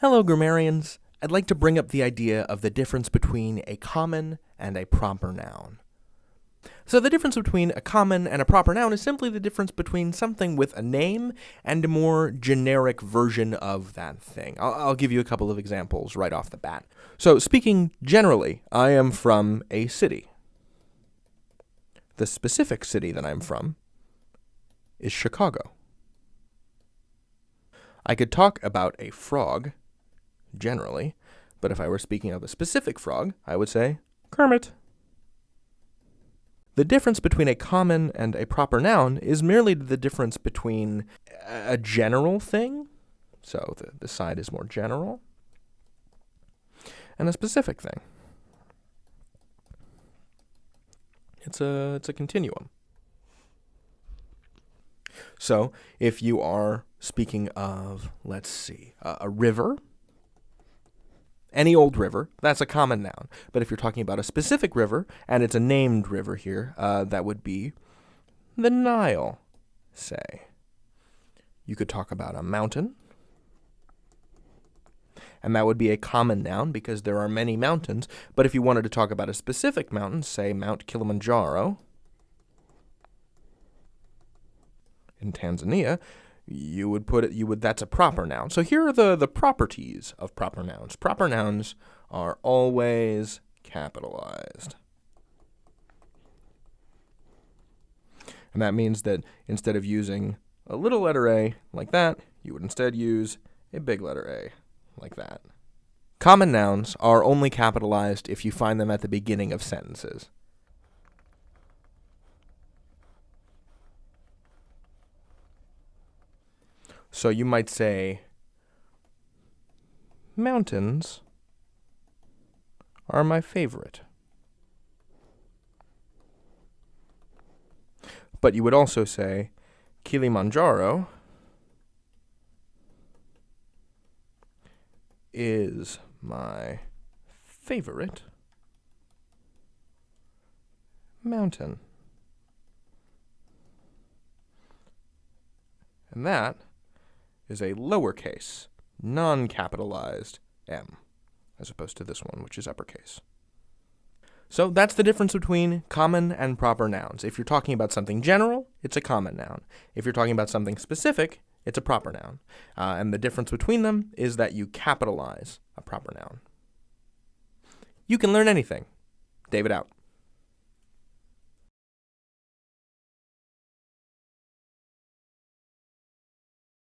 Hello, grammarians. I'd like to bring up the idea of the difference between a common and a proper noun. So the difference between a common and a proper noun is simply the difference between something with a name and a more generic version of that thing. I'll give you a couple of examples right off the bat. So speaking generally, I am from a city. The specific city that I'm from is Chicago. I could talk about a frog generally, but if I were speaking of a specific frog, I would say Kermit. The difference between a common and a proper noun is merely the difference between a general thing, so the side is more general, and a specific thing. It's a continuum. So if you are speaking of, let's see, a river, any old river, that's a common noun. But if you're talking about a specific river, and it's a named river here, that would be the Nile, say. You could talk about a mountain, and that would be a common noun because there are many mountains. But if you wanted to talk about a specific mountain, say Mount Kilimanjaro in Tanzania, that's a proper noun. So here are the properties of proper nouns. Proper nouns are always capitalized. And that means that instead of using a little letter A like that, you would instead use a big letter A like that. Common nouns are only capitalized if you find them at the beginning of sentences. So you might say, mountains are my favorite. But you would also say, Kilimanjaro is my favorite mountain. And that is a lowercase, non-capitalized m, as opposed to this one, which is uppercase. So that's the difference between common and proper nouns. If you're talking about something general, it's a common noun. If you're talking about something specific, it's a proper noun. And the difference between them is that you capitalize a proper noun. You can learn anything. David out.